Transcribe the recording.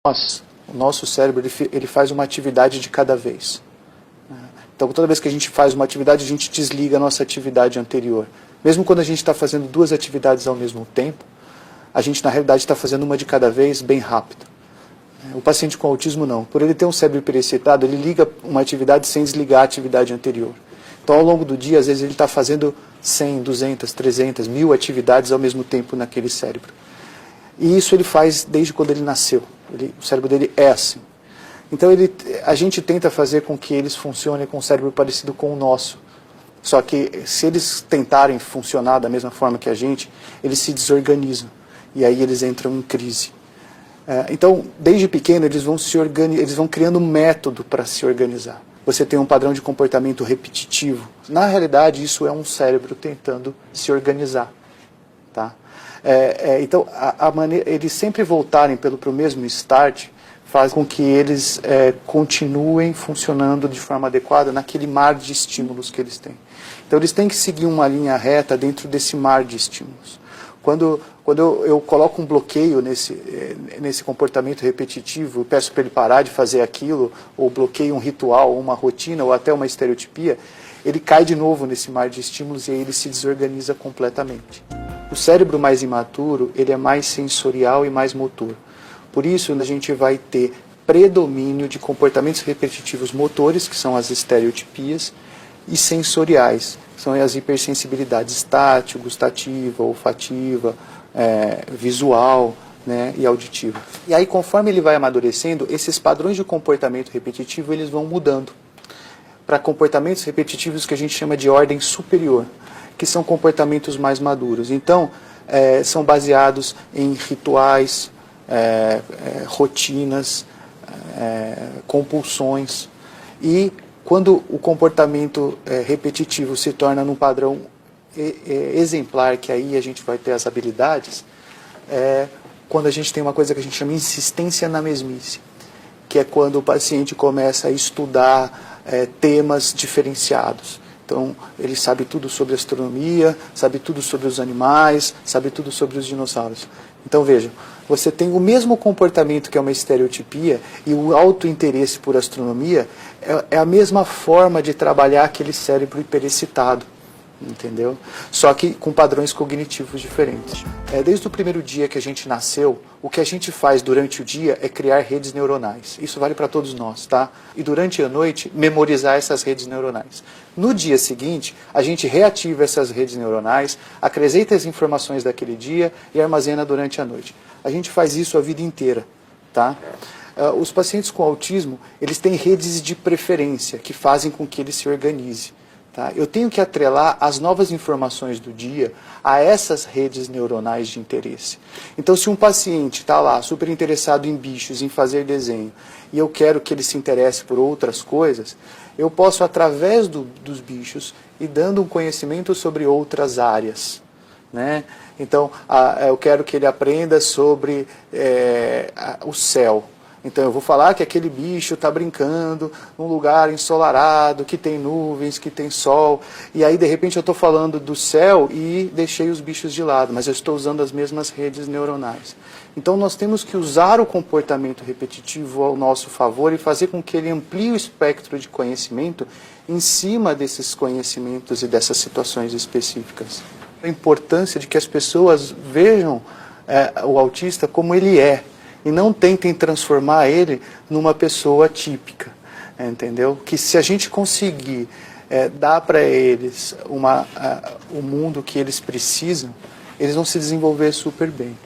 O nosso cérebro ele faz uma atividade de cada vez. Então, toda vez que a gente faz uma atividade, a gente desliga a nossa atividade anterior. Mesmo quando a gente está fazendo duas atividades ao mesmo tempo, a gente, na realidade, está fazendo uma de cada vez bem rápido. O paciente com autismo, não. Por ele ter um cérebro hiperexcitado, ele liga uma atividade sem desligar a atividade anterior. Então, ao longo do dia, às vezes, ele está fazendo 100, 200, 300, 1000 atividades ao mesmo tempo naquele cérebro. E isso ele faz desde quando ele nasceu. O cérebro dele é assim. Então, a gente tenta fazer com que eles funcionem com um cérebro parecido com o nosso. Só que, se eles tentarem funcionar da mesma forma que a gente, eles se desorganizam. E aí eles entram em crise. Então, desde pequeno, eles vão criando um método para se organizar. Você tem um padrão de comportamento repetitivo. Na realidade, isso é um cérebro tentando se organizar. Tá? Então, eles sempre voltarem para o mesmo start faz com que eles continuem funcionando de forma adequada naquele mar de estímulos que eles têm. Então, eles têm que seguir uma linha reta dentro desse mar de estímulos. Quando eu coloco um bloqueio nesse comportamento repetitivo, peço para ele parar de fazer aquilo, ou bloqueio um ritual, ou uma rotina, ou até uma estereotipia, ele cai de novo nesse mar de estímulos e aí ele se desorganiza completamente. O cérebro mais imaturo, ele é mais sensorial e mais motor. Por isso, a gente vai ter predomínio de comportamentos repetitivos motores, que são as estereotipias, e sensoriais, que são as hipersensibilidades tátil, gustativa, olfativa, visual, né, e auditiva. E aí, conforme ele vai amadurecendo, esses padrões de comportamento repetitivo eles vão mudando para comportamentos repetitivos que a gente chama de ordem superior, que são comportamentos mais maduros. Então, são baseados em rituais, rotinas, compulsões. E quando o comportamento repetitivo se torna num padrão exemplar, que aí a gente vai ter as habilidades, quando a gente tem uma coisa que a gente chama de insistência na mesmice, que é quando o paciente começa a estudar temas diferenciados. Então, ele sabe tudo sobre astronomia, sabe tudo sobre os animais, sabe tudo sobre os dinossauros. Então, vejam, você tem o mesmo comportamento que é uma estereotipia e o autointeresse por astronomia é a mesma forma de trabalhar aquele cérebro hiperexcitado, entendeu? Só que com padrões cognitivos diferentes. Desde o primeiro dia que a gente nasceu, o que a gente faz durante o dia é criar redes neuronais. Isso vale para todos nós, tá? E durante a noite, memorizar essas redes neuronais. No dia seguinte, a gente reativa essas redes neuronais, acrescenta as informações daquele dia e armazena durante a noite. A gente faz isso a vida inteira, tá? Os pacientes com autismo, eles têm redes de preferência que fazem com que ele se organize. Tá? Eu tenho que atrelar as novas informações do dia a essas redes neuronais de interesse. Então, se um paciente está lá super interessado em bichos, em fazer desenho, e eu quero que ele se interesse por outras coisas, eu posso, através dos bichos, ir dando um conhecimento sobre outras áreas. Né? Então, eu quero que ele aprenda sobre o céu. Então eu vou falar que aquele bicho está brincando num lugar ensolarado, que tem nuvens, que tem sol, e aí de repente eu estou falando do céu e deixei os bichos de lado, mas eu estou usando as mesmas redes neuronais. Então nós temos que usar o comportamento repetitivo ao nosso favor e fazer com que ele amplie o espectro de conhecimento em cima desses conhecimentos e dessas situações específicas. A importância de que as pessoas vejam o autista como ele é, e não tentem transformar ele numa pessoa típica, entendeu? Que se a gente conseguir dar para eles o mundo que eles precisam, eles vão se desenvolver super bem.